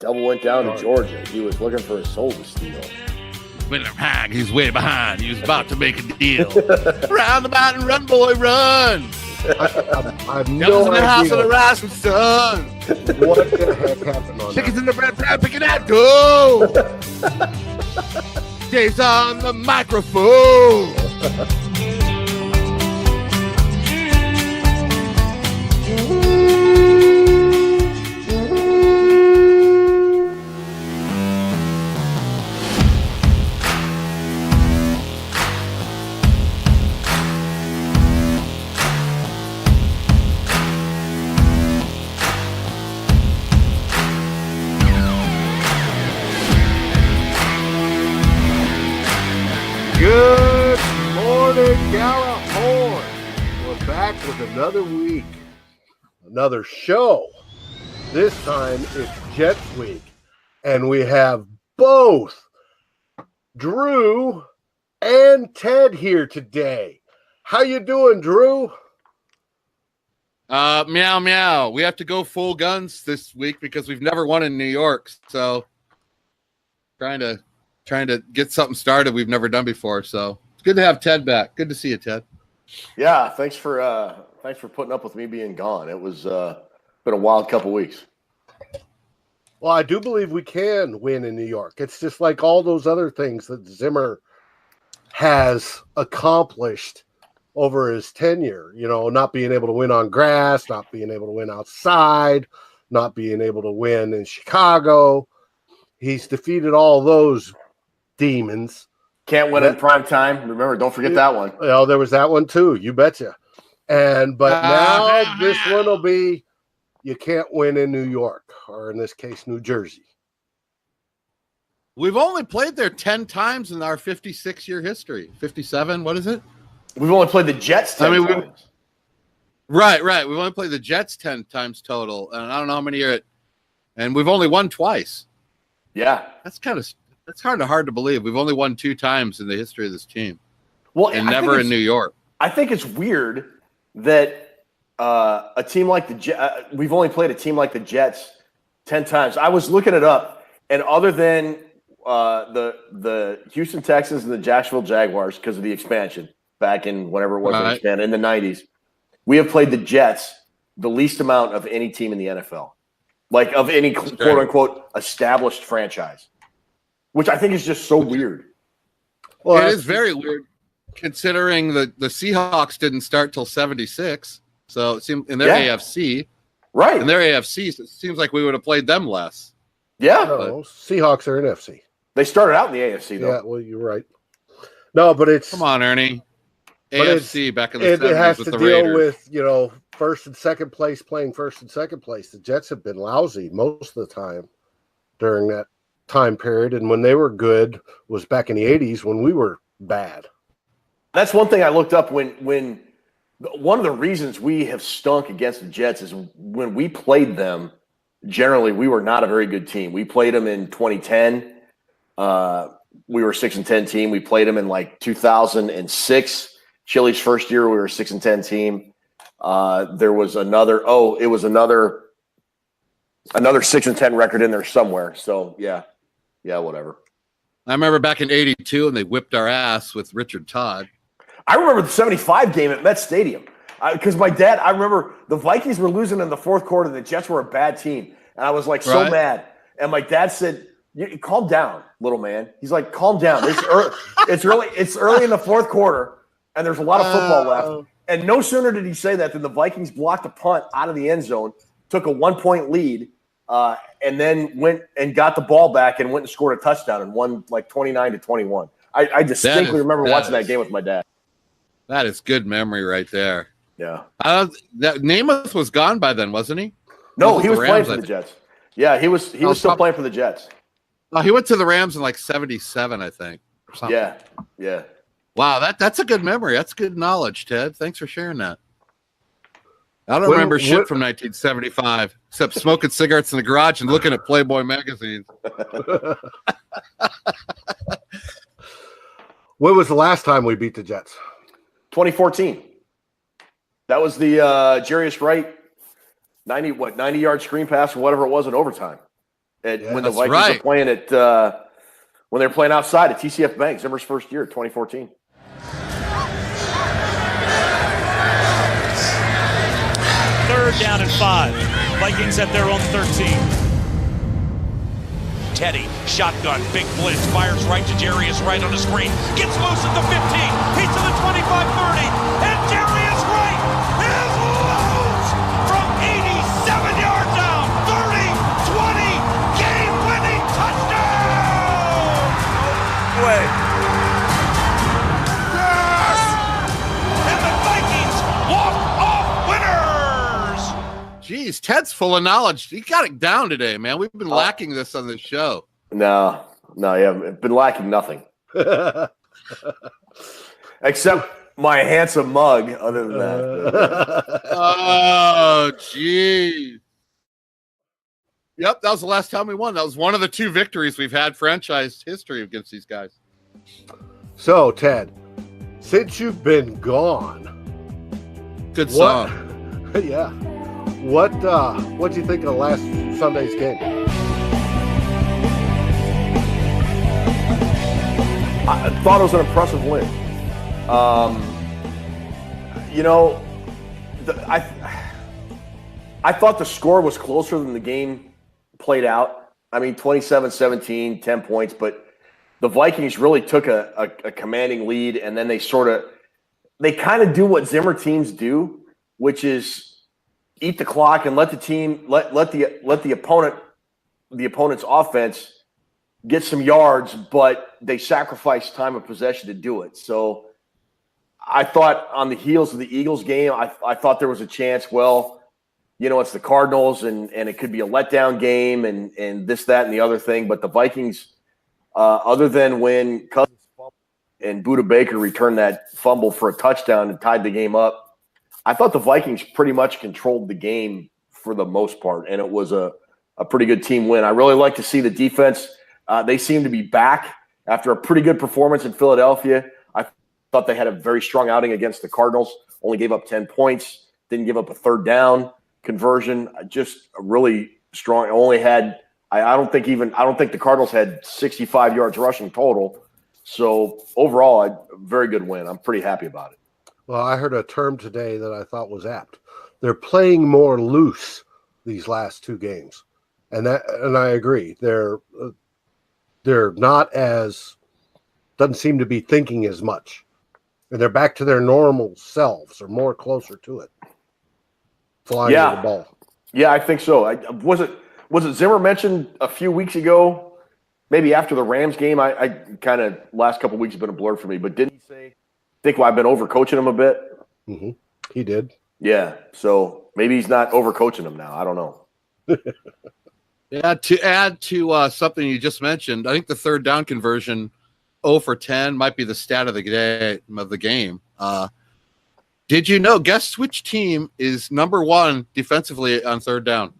Devil went down to Georgia. He was looking for a soul to steal. He's way behind. He was about to make a deal. Round the mountain, run, boy, run. I have Devil's no in the house of the idea rising sun. what the heck happened on Chickens that. in the bread pan, picking that dough. Dave's on the microphone. Good morning, Gjallarhorn. We're back with another week, another show. This time it's Jets week, and we have both Drew and Ted here today. How you doing, Drew? Meow, meow. We have to go full guns this week because we've never won in New York. So trying to get something started we've never done before. So it's good to have Ted back. Good to see you, Ted. Yeah, thanks for putting up with me being gone. It was been a wild couple weeks. Well, I do believe we can win in New York. It's just like all those other things that Zimmer has accomplished over his tenure, not being able to win on grass, not being able to win outside, not being able to win in Chicago. He's defeated all those demons. Can't win in prime time. Remember, don't forget that one. Well, there was that one too. You betcha. But now this one will be, you can't win in New York, or in this case, New Jersey. We've only played there 10 times in our 56-year history. 57, what is it? We've only played the Jets 10 times. Right. We've only played the Jets 10 times total, and I don't know how many are it. And we've only won twice. Yeah. That's hard to believe. We've only won 2 times in the history of this team. Well, and never in New York. I think it's weird that a team like the Jets, we've only played a team like the Jets 10 times. I was looking it up, and other than the Houston Texans and the Jacksonville Jaguars, because of the expansion back in whenever it was expanded in the 90s, we have played the Jets the least amount of any team in the NFL, like of any quote unquote established franchise, which I think is just so weird. Well, it is very weird considering the Seahawks didn't start till 76. So it seemed in their AFC. Right. In their AFC, it seems like we would have played them less. Yeah. No, Seahawks are in FC. They started out in the AFC, though. Yeah, well, you're right. No, but it's... Come on, Ernie. AFC back in the 70s it has with to the deal Raiders. with, first and second place, playing first and second place. The Jets have been lousy most of the time during that time period. And when they were good was back in the 80s when we were bad. That's one thing I looked up when one of the reasons we have stunk against the Jets is when we played them, generally we were not a very good team. We played them in 2010. We were a 6-10 team. We played them in like 2006. Chili's first year, we were a 6-10 team. There was another 6-10 record in there somewhere. So yeah, whatever. I remember back in 82 and they whipped our ass with Richard Todd. I remember the 75 game at Met Stadium because my dad, I remember the Vikings were losing in the fourth quarter. The Jets were a bad team. And I was like so mad. And my dad said, calm down, little man. He's like, calm down. It's early in the fourth quarter. And there's a lot of football left. And no sooner did he say that than the Vikings blocked a punt out of the end zone, took a 1-point lead, and then went and got the ball back and went and scored a touchdown and won like 29-21. I distinctly remember watching that game with my dad. That is good memory right there. Yeah. Namath was gone by then, wasn't he? No, he was playing for the Jets. Yeah, he was still playing for the Jets. Oh, he went to the Rams in like 77, I think. Or something. Yeah. Wow, that's a good memory. That's good knowledge, Ted. Thanks for sharing that. I don't remember shit from 1975 except smoking cigarettes in the garage and looking at Playboy magazines. When was the last time we beat the Jets? 2014. That was the Jarius Wright 90-yard screen pass or whatever it was in overtime. when the Vikings were playing at when they were playing outside at TCF Bank, Zimmer's first year, 2014. Third down and 5. Vikings at their own 13. Teddy, shotgun, big blitz, fires right to Jarius Wright on the screen, gets loose at the 15, he's to the 25-30, and Jarius Wright is loose from 87 yards out, 30-20, game-winning touchdown! Way. Yes! And the Vikings walk-off winners! Jeez, Ted's full of knowledge. He got it down today, man. We've been lacking this on this show. No, yeah, been lacking nothing. Except my handsome mug, other than that. Oh, geez. Yep, that was the last time we won. That was one of the 2 victories we've had franchise history against these guys. So, Ted, since you've been gone, good song. Yeah. What'd you think of last Sunday's game? I thought it was an impressive win. I thought the score was closer than the game played out. I mean, 27-17, 10 points, but the Vikings really took a commanding lead, and then they kind of do what Zimmer teams do, which is eat the clock and let the opponent's offense get some yards, but they sacrifice time of possession to do it. So I thought on the heels of the Eagles game, I thought there was a chance, it's the Cardinals and it could be a letdown game and this, that, and the other thing. But the Vikings, other than when Cousins and Budda Baker returned that fumble for a touchdown and tied the game up, I thought the Vikings pretty much controlled the game for the most part, and it was a pretty good team win. I really like to see the defense. They seem to be back after a pretty good performance in Philadelphia. I thought they had a very strong outing against the Cardinals, only gave up 10 points, didn't give up a third down conversion, just really strong. Only had I don't think the Cardinals had 65 yards rushing total. So overall, a very good win. I'm pretty happy about it. Well, I heard a term today that I thought was apt. They're playing more loose these last 2 games. And I agree. They're not as, doesn't seem to be thinking as much. And they're back to their normal selves or more closer to it. Flying the ball. Yeah, I think so. Was it Zimmer mentioned a few weeks ago, maybe after the Rams game? I kind of, last couple of weeks have been a blur for me, but didn't he say, I've been overcoaching him a bit? Mm-hmm. He did. Yeah, so maybe he's not overcoaching him now. I don't know. Yeah, to add to something you just mentioned, I think the third down conversion, 0 for 10, might be the stat of the game. Did you know? Guess which team is number 1 defensively on third down?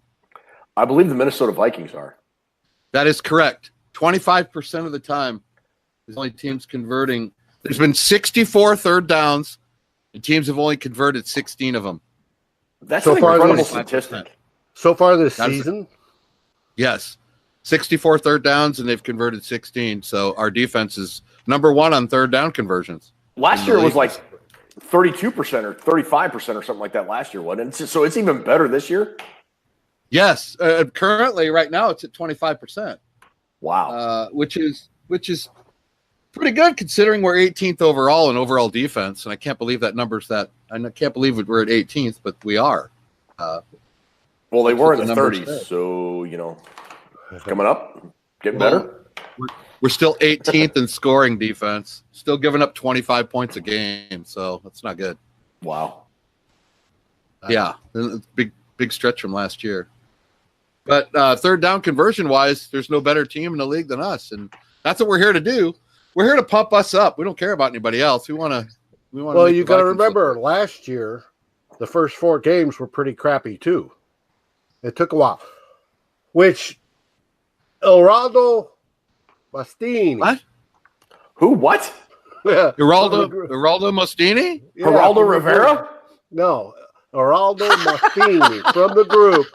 I believe the Minnesota Vikings are. That is correct. 25% of the time, there's only teams converting. There's been 64 third downs, and teams have only converted 16 of them. That's an incredible statistic. So far this season? Yes. 64 third downs, and they've converted 16. So our defense is number 1 on third down conversions. Last year it was like 32% or 35% or something like that last year, wasn't it? So it's even better this year? Yes. Currently, right now, it's at 25%. Wow. Which is pretty good considering we're 18th overall in overall defense, and I can't believe that number's that. I can't believe we're at 18th, but we are. Well, they were in the 30s, so coming up, getting better. We're still 18th in scoring defense, still giving up 25 points a game, so that's not good. Wow. Yeah, big stretch from last year. But third down conversion wise, there's no better team in the league than us, and that's what we're here to do. We're here to pump us up. We don't care about anybody else. We want to. Well, you got to remember, last year, the first 4 games were pretty crappy too. It took a while. Which Geraldo Mastini. What? Who? What? Yeah. Geraldo Mastini? Yeah, Geraldo Rivera? No. Geraldo Mastini from the group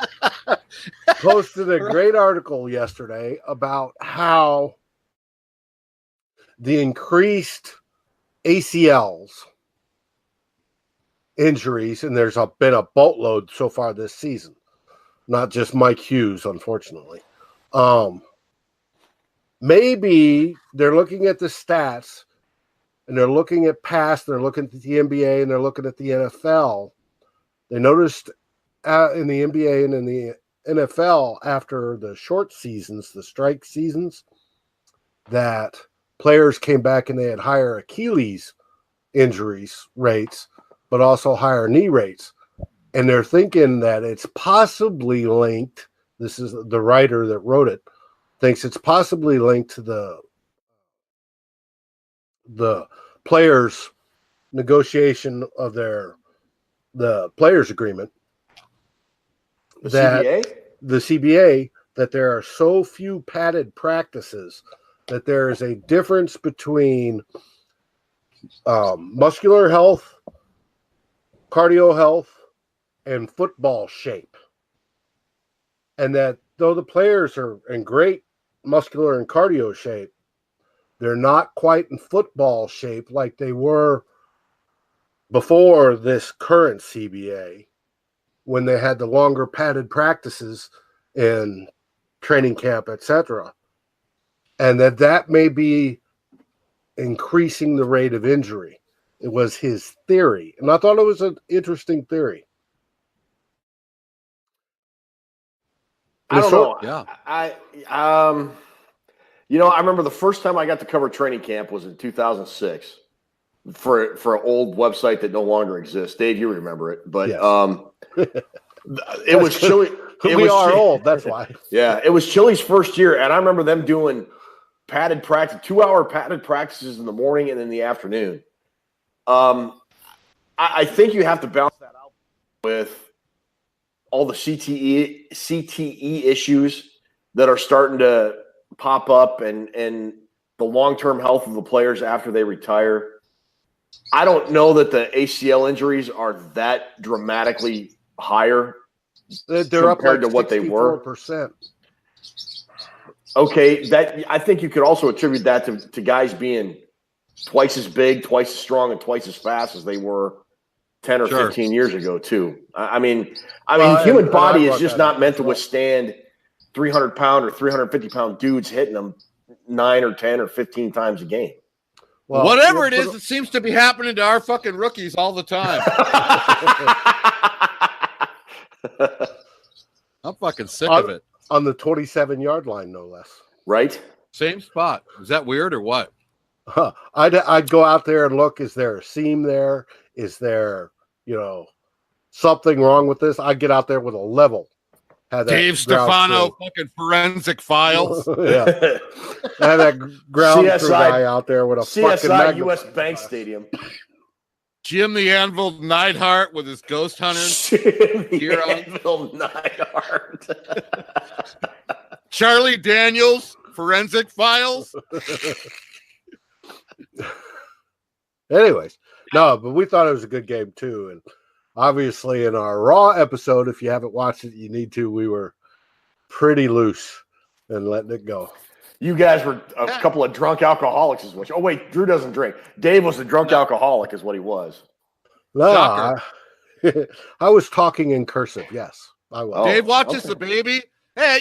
posted a great article yesterday about how the increased ACLs injuries, and there's been a boatload so far this season, not just Mike Hughes, unfortunately. Maybe they're looking at the stats and they're looking at past, they're looking at the NBA and they're looking at the NFL. They noticed in the NBA and in the NFL after the short seasons, the strike seasons, that players came back and they had higher Achilles injuries rates, but also higher knee rates. And they're thinking that it's possibly linked. This is the writer that wrote it, thinks it's possibly linked to the players' negotiation of the players' agreement. CBA? The CBA, that there are so few padded practices that there is a difference between muscular health, cardio health, and football shape. And that though the players are in great muscular and cardio shape, they're not quite in football shape like they were before this current CBA, when they had the longer padded practices in training camp, etc. And that may be increasing the rate of injury. It was his theory. And I thought it was an interesting theory. I don't know. Yeah. I remember the first time I got to cover training camp was in 2006 for an old website that no longer exists. Dave, you remember it, but yes. It was Chili. We are old, that's why. Yeah, it was Chili's first year, and I remember them doing padded practice, 2-hour padded practices in the morning and in the afternoon. I think you have to balance that out with all the CTE issues that are starting to pop up and the long-term health of the players after they retire. I don't know that the ACL injuries are that dramatically higher. They're up like to what they were. 64%. Okay, that I think you could also attribute that to guys being twice as big, twice as strong, and twice as fast as they were 10 or 15 years ago, too. I mean, human body is just not meant to withstand 300-pound or 350-pound dudes hitting them 9 or 10 or 15 times a game. Well, whatever it is, it seems to be happening to our fucking rookies all the time. I'm fucking sick of it. On the 27-yard line, no less. Right? Same spot. Is that weird or what? I'd go out there and look. Is there a seam there? Is there, something wrong with this? I'd get out there with a level. Dave Stefano, fucking forensic files. Yeah. Have that ground crew guy out there with a fucking CSI U.S. Bank Stadium. Jim the Anvil Neidhart with his ghost hunters. Jim the Anvil Neidhart. Charlie Daniels, forensic files. Anyways, no, but we thought it was a good game too. And obviously in our Raw episode, if you haven't watched it, you need to. We were pretty loose and letting it go. You guys were a couple of drunk alcoholics, is what. Oh wait, Drew doesn't drink. Dave was a drunk alcoholic, is what he was. No, I was talking in cursive. Yes, I was. Dave watches the baby. Hey,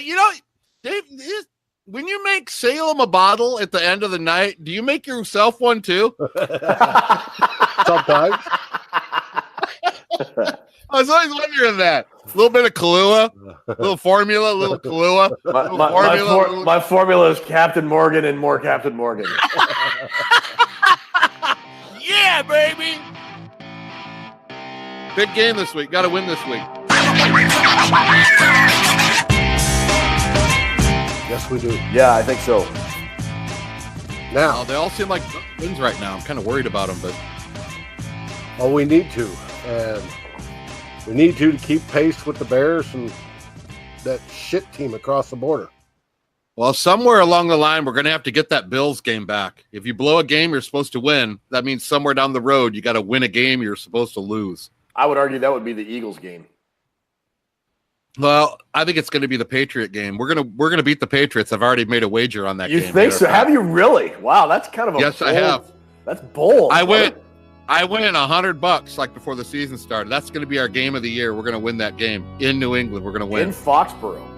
Dave, when you make Salem a bottle at the end of the night, do you make yourself one too? Sometimes. I was always wondering that. A little bit of Kahlua, a little formula, a little Kahlua. My formula is Captain Morgan and more Captain Morgan. Yeah, baby. Big game this week. Got to win this week. Yes, we do. Yeah, I think so. Now, they all seem like wins right now. I'm kind of worried about them, but we need to. And we need to keep pace with the Bears and that shit team across the border. Well, somewhere along the line, we're going to have to get that Bills game back. If you blow a game you're supposed to win, that means somewhere down the road you got to win a game you're supposed to lose. I would argue that would be the Eagles game. Well, I think it's going to be the Patriot game. We're gonna beat the Patriots. I've already made a wager on that game. You think so? Have you really? Wow, that's kind of a yes, bold, I have. That's bold. I win $100 like before the season started. That's going to be our game of the year. We're going to win that game in New England. We're going to win in Foxborough.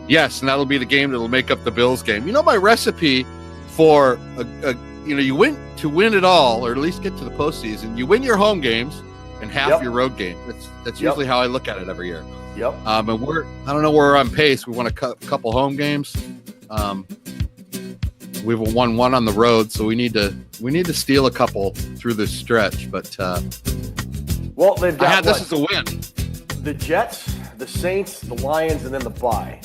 Yes, and that'll be the game that'll make up the Bills game. You know, my recipe for you win to win it all, or at least get to the postseason. You win your home games and half your road game. That's usually how I look at it every year. Yep. And I don't know, we're on pace. We won a couple home games. We've won one on the road, so we need to steal a couple through this stretch. But well, they've got this is a win. The Jets, the Saints, the Lions, and then the bye.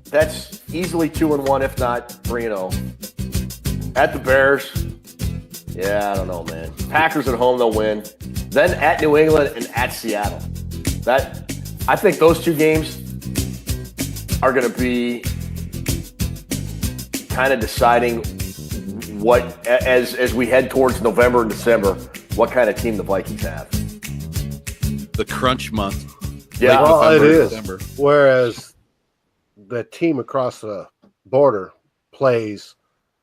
That's easily 2-1, if not 3-0. At the Bears, yeah, I don't know, man. Packers at home, they'll win. Then at New England and at Seattle. I think those two games are going to be kind of deciding what, as we head towards November and December, what kind of team the Vikings have. The crunch month. Yeah, well, it is. December. Whereas the team across the border plays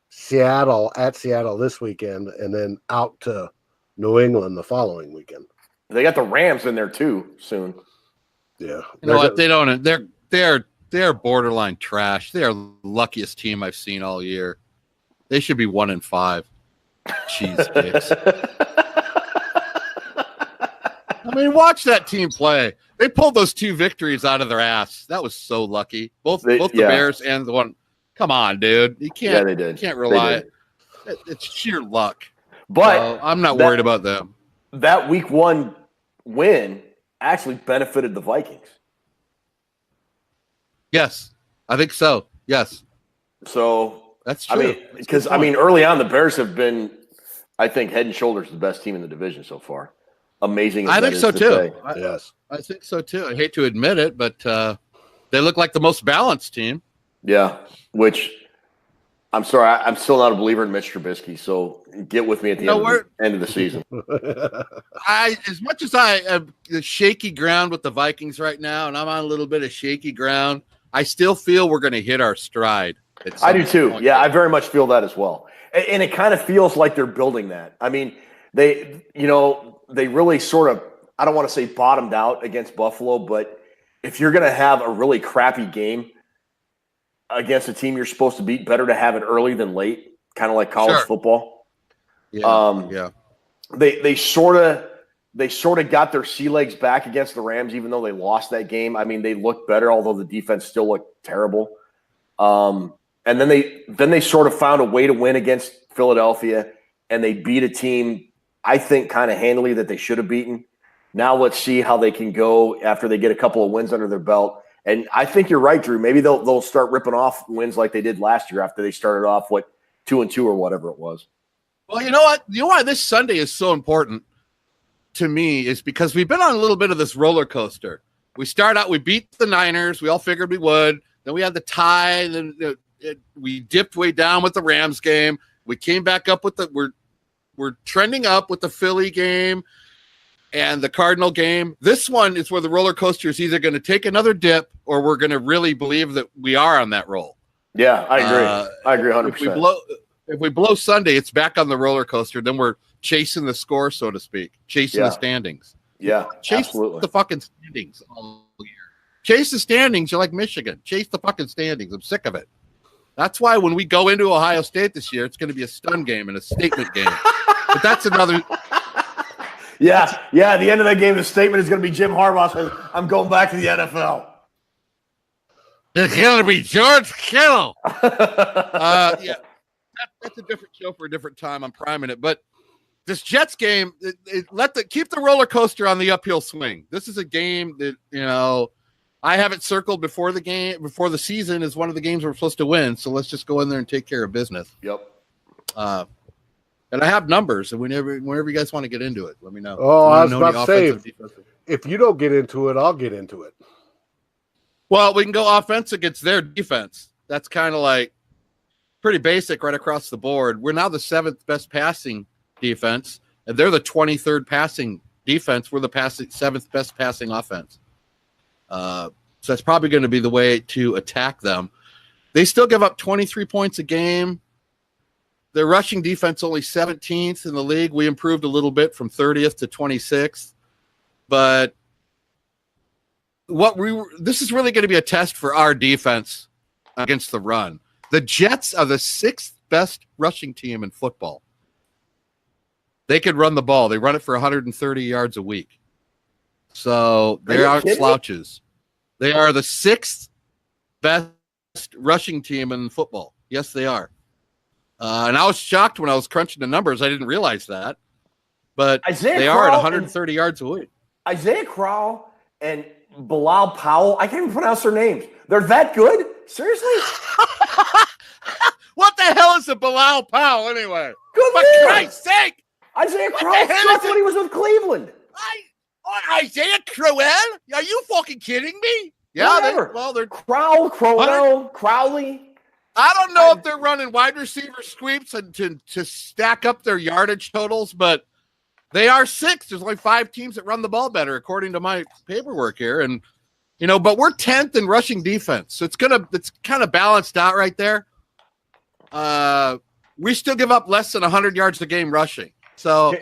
Seattle at Seattle this weekend, and then out to New England the following weekend. They got the Rams in there too soon. Yeah, you know what? They don't. They're borderline trash. They are the luckiest team I've seen all year. They should be 1-5. Cheesecakes. I mean, watch that team play. They pulled those two victories out of their ass. That was so lucky. Both the Bears and the one. Come on, dude. You can't. Yeah, they did. You can't rely. It's sheer luck. But so I'm not worried about them. That week one win actually benefited the Vikings. Yes, I think so. Yes. So that's true. I mean, early on, the Bears have been, I think, head and shoulders the best team in the division so far. Amazing. I think so too. Yes, I think so too. I hate to admit it, but they look like the most balanced team. Yeah, which I'm sorry, I'm still not a believer in Mitch Trubisky. So get with me at the end of the season. As much as I am shaky ground with the Vikings right now, and I'm on a little bit of shaky ground, I still feel we're going to hit our stride. I do too. Yeah, I very much feel that as well. And it kind of feels like they're building that. I mean, they really sort of, I don't want to say bottomed out against Buffalo, but if you're going to have a really crappy game against a team you're supposed to beat, better to have it early than late, kind of like college football. Yeah. They sort of got their sea legs back against the Rams, even though they lost that game. I mean, they looked better, although the defense still looked terrible. And then they sort of found a way to win against Philadelphia, and they beat a team, I think, kind of handily that they should have beaten. Now let's see how they can go after they get a couple of wins under their belt. And I think you're right, Drew. Maybe they'll start ripping off wins like they did last year after they started off 2-2 or whatever it was. Well, you know what? You know why this Sunday is so important to me is because we've been on a little bit of this roller coaster. We start out, we beat the Niners. We all figured we would. Then we had the tie. Then we dipped way down with the Rams game. We came back up with we're trending up with the Philly game and the Cardinal game. This one is where the roller coaster is either going to take another dip or we're going to really believe that we are on that roll. Yeah, I agree. I agree 100%. If we blow Sunday, it's back on the roller coaster. Then we're chasing the score, so to speak, chasing the standings. Yeah, chase absolutely. The fucking standings all year. Chase the standings. You're like Michigan. Chase the fucking standings. I'm sick of it. That's why when we go into Ohio State this year, it's going to be a stun game and a statement game. But that's another. Yeah. At the end of that game, the statement is going to be Jim Harbaugh says, "I'm going back to the NFL." It's going to be George Kittle. Yeah. That's a different show for a different time. I'm priming it, but this Jets game, keep the roller coaster on the uphill swing. This is a game that I have it circled before the season is one of the games we're supposed to win. So let's just go in there and take care of business. Yep. And I have numbers, and whenever you guys want to get into it, let me know. Oh, I was about to say, if you don't get into it, I'll get into it. Well, we can go offense against their defense. That's kind of like pretty basic right across the board. We're now the 7th best passing defense, and they're the 23rd passing defense. We're the 7th best passing offense. So that's probably going to be the way to attack them. They still give up 23 points a game. Their rushing defense only 17th in the league. We improved a little bit from 30th to 26th. But this is really going to be a test for our defense against the run. The Jets are the 6th best rushing team in football. They could run the ball. They run it for 130 yards a week. So they aren't slouches. They are the 6th best rushing team in football. Yes, they are. And I was shocked when I was crunching the numbers. I didn't realize that. But they are at 130 yards a week. Isaiah Crowell and Bilal Powell, I can't even pronounce their names. They're that good? Seriously? What the hell is a Bilal Powell anyway? Good For man. Christ's sake! Isaiah Crowell sucked when he was with Cleveland. Isaiah Crowell? Are you fucking kidding me? Yeah, they're Crowley. I don't know if they're running wide receiver sweeps and to stack up their yardage totals, but they are 6th. There's only 5 teams that run the ball better, according to my paperwork here. And but we're 10th in rushing defense, so it's kind of balanced out right there. We still give up less than 100 yards a game rushing. So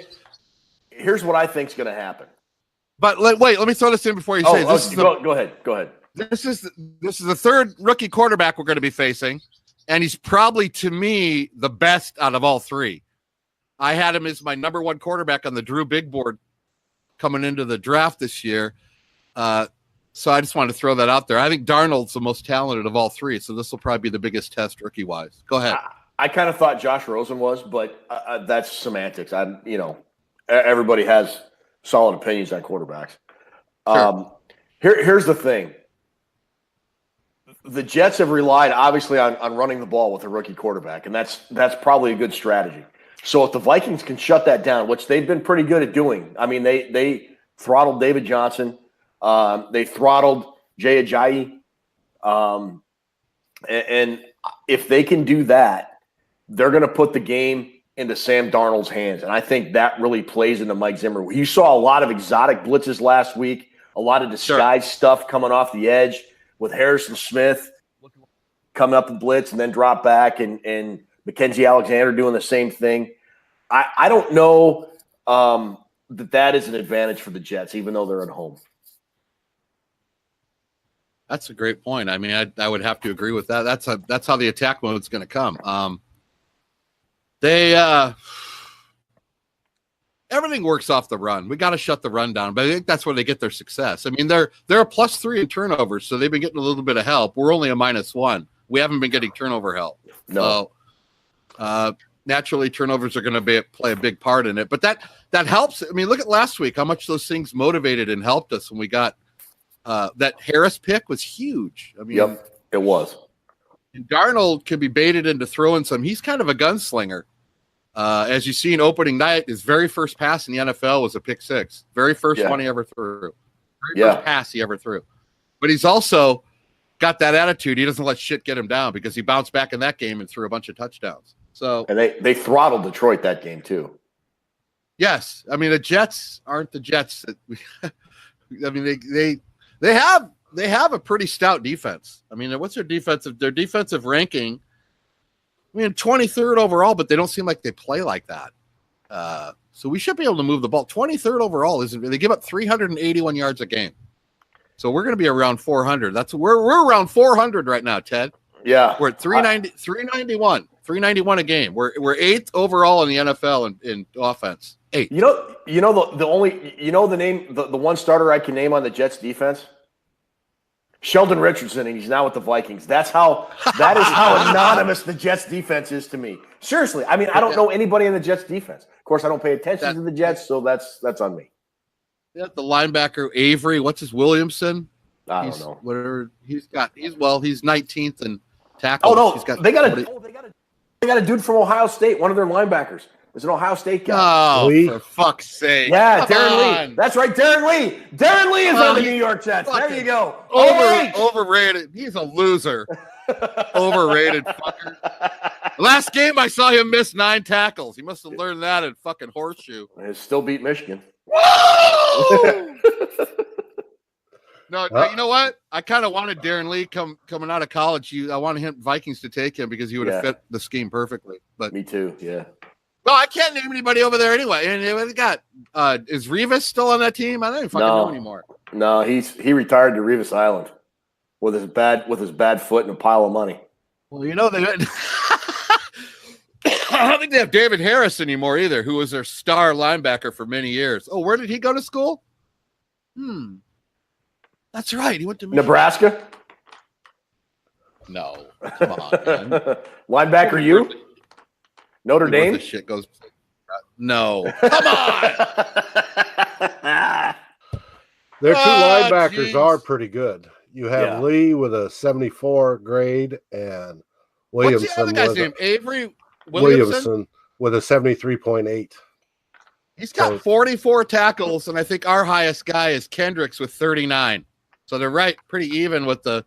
here's what I think is going to happen. But wait, let me throw this in before you say this. Go ahead. This is the 3rd rookie quarterback we're going to be facing, and he's probably, to me, the best out of all 3. I had him as my number 1 quarterback on the Drew Big Board coming into the draft this year. So I just wanted to throw that out there. I think Darnold's the most talented of all 3, so this will probably be the biggest test rookie-wise. Go ahead. I kind of thought Josh Rosen was, but that's semantics. Everybody has solid opinions on quarterbacks. Sure. Here's the thing. The Jets have relied, obviously, on running the ball with a rookie quarterback, and that's probably a good strategy. So if the Vikings can shut that down, which they've been pretty good at doing, I mean, they throttled David Johnson. They throttled Jay Ajayi. And if they can do that, they're going to put the game into Sam Darnold's hands. And I think that really plays into Mike Zimmer. You saw a lot of exotic blitzes last week, a lot of disguise stuff coming off the edge with Harrison Smith coming up and blitz and then drop back, and Mackenzie Alexander doing the same thing. I don't know that is an advantage for the Jets, even though they're at home. That's a great point. I mean, I would have to agree with that. That's how the attack mode is going to come. Everything works off the run. We got to shut the run down, but I think that's where they get their success. I mean, they're a +3 in turnovers, so they've been getting a little bit of help. We're only a -1. We haven't been getting turnover help. No. So, naturally, turnovers are going to play a big part in it, but that helps. I mean, look at last week, how much those things motivated and helped us when we got that Harris pick was huge. I mean, yep, it was. And Darnold can be baited into throwing some. He's kind of a gunslinger. As you see in opening night, his very first pass in the NFL was a pick 6. Very first one he ever threw. First pass he ever threw. But he's also got that attitude. He doesn't let shit get him down because he bounced back in that game and threw a bunch of touchdowns. So, and they throttled Detroit that game too. Yes. I mean, the Jets aren't the Jets that I mean, they have a pretty stout defense. I mean, what's their defensive ranking? I mean, 23rd overall, but they don't seem like they play like that. So we should be able to move the ball. 23rd overall they give up 381 yards a game. So we're going to be around 400. We're around 400 right now, Ted. Yeah. We're at 391 a game. We're 8th overall in the NFL in offense. 8th. The one starter I can name on the Jets defense? Sheldon Richardson, and he's now with the Vikings. That is how anonymous the Jets defense is to me. Seriously, I mean, I don't know anybody in the Jets defense. Of course, I don't pay attention to the Jets, so that's on me. Yeah, the linebacker Avery, what's his Williamson? I don't know. Whatever he's 19th in tackles. Oh no, he's got they got a dude from Ohio State, one of their linebackers. It's an Ohio State guy. Oh, Lee. For fuck's sake. Yeah, Darren Lee. That's right, Darren Lee. Darren Lee is on the New York Jets. There you go. Overrated. He's a loser. Overrated fucker. Last game I saw him miss 9 tackles. He must have learned that at fucking Horseshoe. He still beat Michigan. Whoa! No, you know what? I kind of wanted Darren Lee coming out of college. I wanted Vikings to take him because he would have fit the scheme perfectly. But me too. Yeah. Well, I can't name anybody over there anyway. And they got is Revis still on that team? I don't even fucking know anymore. No, he retired to Revis Island with his bad foot and a pile of money. Well, you know they. I don't think they have David Harris anymore either, who was their star linebacker for many years. Oh, where did he go to school? That's right. He went to Nebraska. No, come on, man. Linebacker, you? Notre Dame. This shit goes. No, come on. Their two linebackers are pretty good. You have Lee with a 74 grade and Williamson. What's the other guy's name? Avery Williamson with a 73.8. He's got 44 tackles, and I think our highest guy is Kendricks with 39. So they're pretty even with the.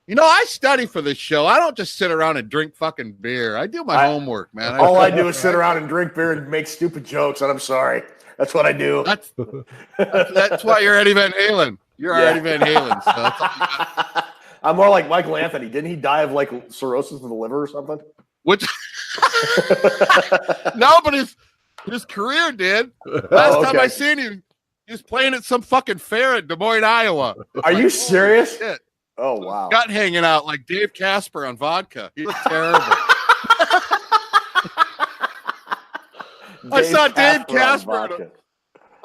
I study for this show. I don't just sit around and drink fucking beer. I do my homework, man. All I do is sit around and drink beer and make stupid jokes, and I'm sorry. That's what I do. That's why you're Eddie Van Halen. You're Eddie Van Halen. So that's all you got. I'm more like Michael Anthony. Didn't he die of cirrhosis of the liver or something? Which no, but his career did. Last time I seen him, he was playing at some fucking fair in Des Moines, Iowa. Are you serious? Shit. Oh wow! Gut hanging out like Dave Casper on vodka. He looked terrible. I saw Dave Casper.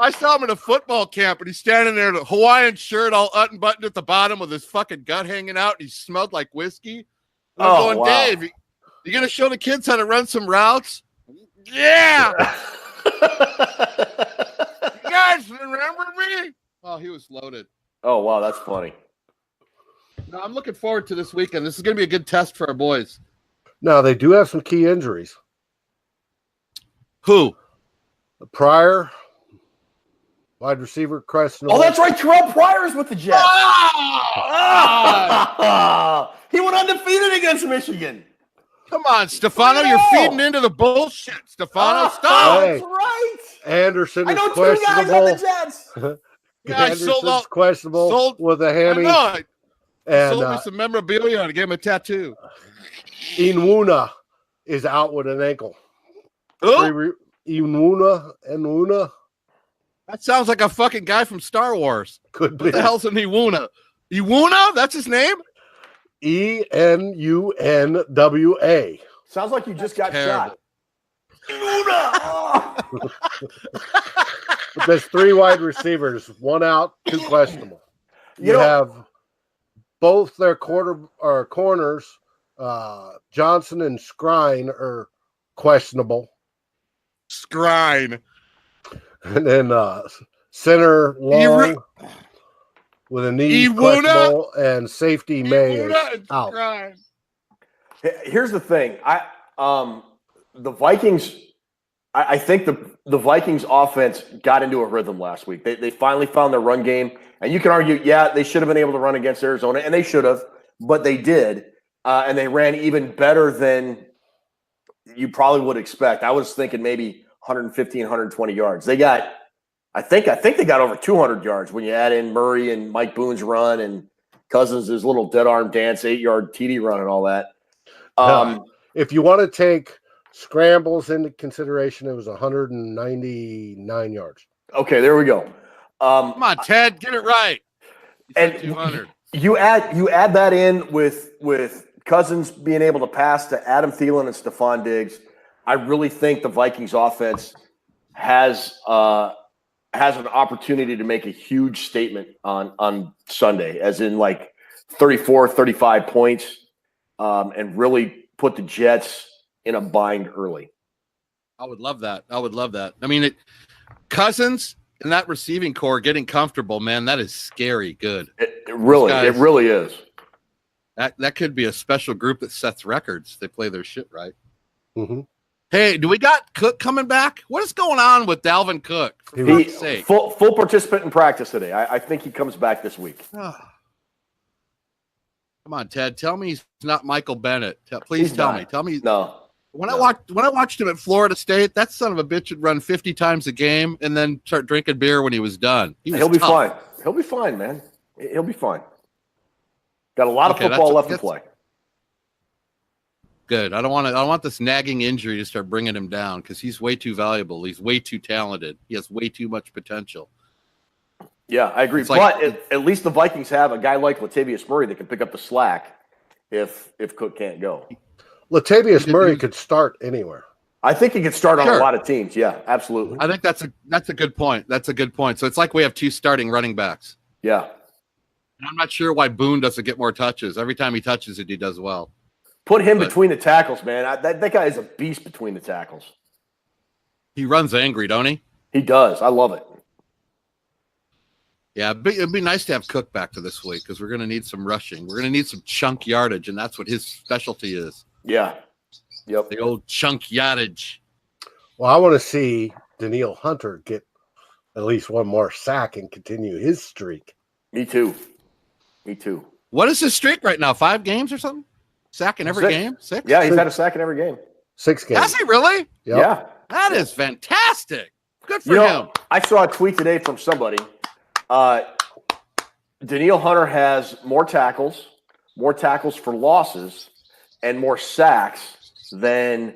I saw him in a football camp, and he's standing there in a Hawaiian shirt, all unbuttoned at the bottom, with his fucking gut hanging out, and he smelled like whiskey. And I'm going, wow. Dave, you gonna show the kids how to run some routes? Yeah. You guys remember me? Oh, he was loaded. Oh wow, that's funny. No, I'm looking forward to this weekend. This is going to be a good test for our boys. Now, they do have some key injuries. Who? Pryor, wide receiver, questionable. Oh, that's right. Terrell Pryor's with the Jets. He went undefeated against Michigan. Come on, Stefano. You're feeding into the bullshit. Stefano, stop. That's right. Anderson is questionable. I know two guys on the Jets. Anderson's questionable with a hammy. And sold me some memorabilia and gave him a tattoo. Inwuna is out with an ankle. Who? Inwuna. That sounds like a fucking guy from Star Wars. Could be. What the hell's an Inwuna? Inwuna? That's his name? Enunwa. Sounds like you just got shot. Inwuna. But there's three wide receivers, one out, two questionable. You have both their corners, Johnson and Skrine, are questionable. Skrine. And then center Long with a knee questionable, and safety May is out. Here's the thing. The Vikings, I think the Vikings offense got into a rhythm last week. They finally found their run game. And you can argue, they should have been able to run against Arizona, and they should have, but they did. And they ran even better than you probably would expect. I was thinking maybe 115, 120 yards. I think they got over 200 yards when you add in Murray and Mike Boone's run and Cousins' little dead arm dance, 8-yard TD run and all that. If you want to take scrambles into consideration, it was 199 yards. Okay, there we go. Come on, Ted, get it right. And 200. You add that in with Cousins being able to pass to Adam Thielen and Stephon Diggs. I really think the Vikings offense has an opportunity to make a huge statement on Sunday, as in like 34, 35 points, and really put the Jets in a bind early. I would love that. I mean, Cousins and that receiving core getting comfortable, man, that is scary good. It really is. That could be a special group that sets records. They play their shit right. Mm-hmm. Hey, do we got Cook coming back? What is going on with Dalvin Cook? For fuck's sake. Full participant in practice today. I think he comes back this week. Come on, Ted. Tell me he's not Michael Bennett. Please tell me. Tell me. No. When I watched him at Florida State, that son of a bitch would run 50 times a game and then start drinking beer when he was done. He'll be fine. He'll be fine, man. He'll be fine. Got a lot of football left to play. Good. I don't want this nagging injury to start bringing him down because he's way too valuable. He's way too talented. He has way too much potential. Yeah, I agree. But at least the Vikings have a guy like Latavius Murray that can pick up the slack if Cook can't go. Latavius Murray could start anywhere. I think he could start on a lot of teams. Yeah, absolutely. I think that's a good point. That's a good point. So it's like we have 2 starting running backs. Yeah. I'm not sure why Boone doesn't get more touches. Every time he touches it, he does well. Put him between the tackles, man. That guy is a beast between the tackles. He runs angry, don't he? He does. I love it. Yeah, it'd be nice to have Cook back to this week because we're going to need some rushing. We're going to need some chunk yardage, and that's what his specialty is. Yeah. Yep. The old chunk yardage. Well, I want to see Danielle Hunter get at least one more sack and continue his streak. Me too. What is his streak right now? 5 games or something? Sack in every game? 6? Yeah, he's had a sack in every game. 6 games. Has he really? Yep. Yeah. That is fantastic. Good for him. I saw a tweet today from somebody. Danielle Hunter has more tackles for losses, and more sacks than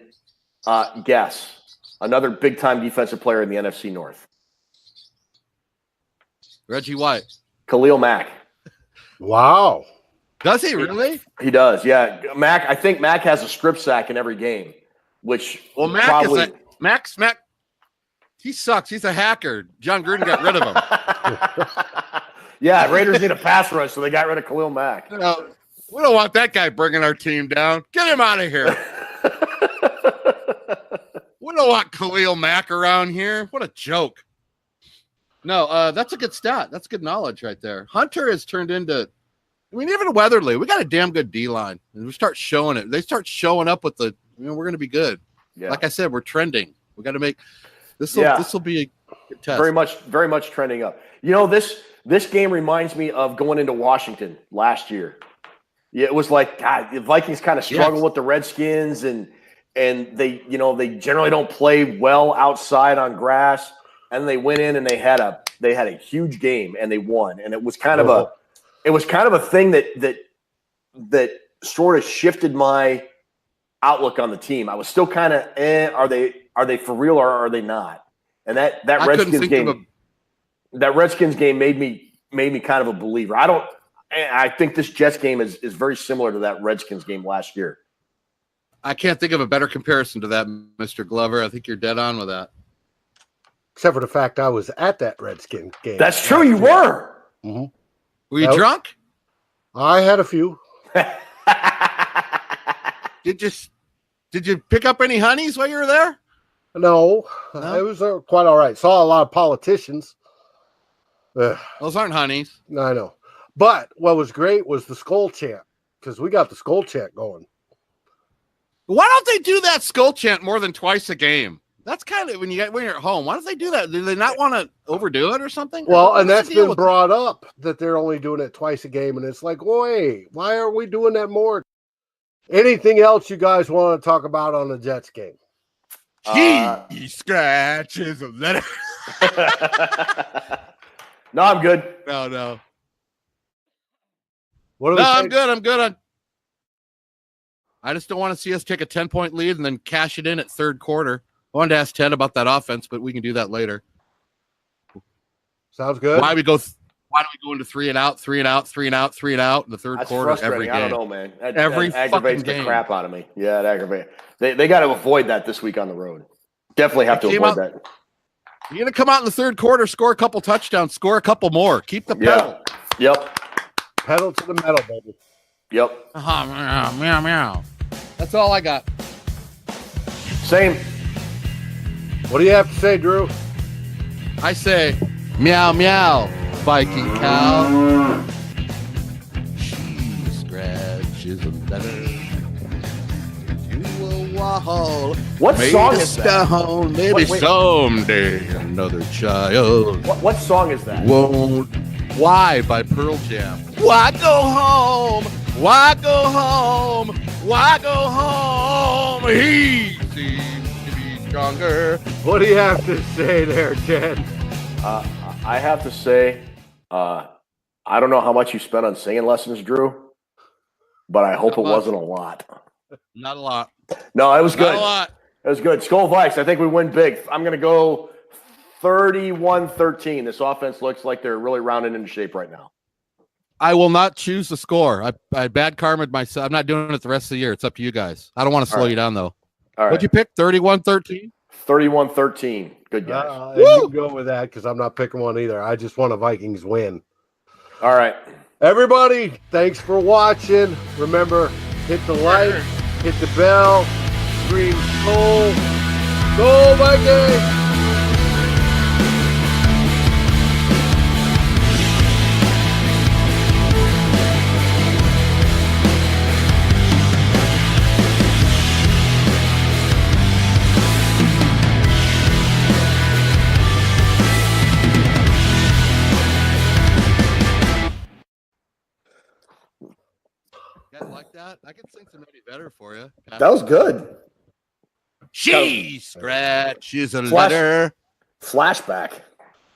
another big-time defensive player in the NFC North. Reggie White. Khalil Mack. Wow. Does he really? He does, yeah. I think Mack has a strip sack in every game, which Mack, he sucks. He's a hacker. John Gruden got rid of him. Yeah, Raiders need a pass rush, so they got rid of Khalil Mack. We don't want that guy bringing our team down. Get him out of here. We don't want Khalil Mack around here. What a joke. No, that's a good stat. That's good knowledge right there. Hunter has turned into – even Weatherly, we got a damn good D-line. And we start showing it. They start showing up with we're going to be good. Yeah. Like I said, we're trending. We got to make – this will be a good test. Very much trending up. This game reminds me of going into Washington last year. Yeah, it was like, God, the Vikings kind of struggle with the Redskins, and they generally don't play well outside on grass. And they went in and they had a huge game and they won. And it was kind of a thing that sort of shifted my outlook on the team. I was still kind of, are they for real or are they not? And that Redskins game made me kind of a believer. I think this Jets game is very similar to that Redskins game last year. I can't think of a better comparison to that, Mr. Glover. I think you're dead on with that. Except for the fact I was at that Redskin game. That's true. You were. Mm-hmm. Were you drunk? I had a few. Did you pick up any honeys while you were there? No? It was quite all right. Saw a lot of politicians. Those aren't honeys. I know. But what was great was the skull chant, because we got the skull chant going. Why don't they do that skull chant more than twice a game? That's kind of when you're at home. Why don't they do that? Do they not want to overdo it or something? Well, and that's been brought up that they're only doing it twice a game, and it's like, wait, why are we doing that more? Anything else you guys want to talk about on the Jets game? He scratches a letter. No, I'm good. No. I'm good. I just don't want to see us take a 10-point lead and then cash it in at third quarter. I wanted to ask Ted about that offense, but we can do that later. Sounds good. Why do we go into 3 and out in the third quarter every game? I don't know, man. That fucking aggravates the game. crap out of me. Yeah, it aggravates. They got to avoid that this week on the road. Definitely have to avoid that. You're going to come out in the third quarter, score a couple touchdowns, score a couple more. Keep the pedal. Yep. Pedal to the metal, baby. Yep. Meow. That's all I got. Same. What do you have to say, Drew? I say, meow, meow, Viking cow. She scratches a letter into a wall. What song is that? Down, maybe someday another child. What song is that? Won't. Why by Pearl Jam. Why go home? Why go home? Why go home? He seems to be stronger. What do you have to say there, Ken? I have to say, I don't know how much you spent on singing lessons, Drew, but I hope it wasn't a lot. Not a lot. No, it was good. Not a lot. It was good. Skull Vikes, I think we win big. I'm going to go 31-13. This offense looks like they're really rounding into shape right now. I will not choose the score. I bad karma'd myself. I'm not doing it the rest of the year. It's up to you guys. I don't want to slow you down, though. All right. What'd you pick? 31-13? 31-13. Good guys. You can go with that because I'm not picking one either. I just want a Vikings win. All right. Everybody, thanks for watching. Remember, hit the like, hit the bell, scream goal. Go Vikings! Like that? I could sing some maybe better for you. That was good. She scratches a letter. Flashback.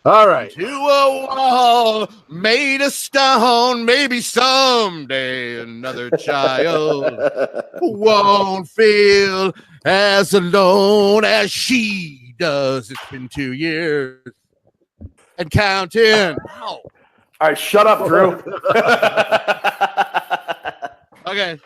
All right. To a wall made of stone. Maybe someday another child won't feel as alone as she does. It's been 2 years and counting. Wow. All right, shut up, Drew. Okay.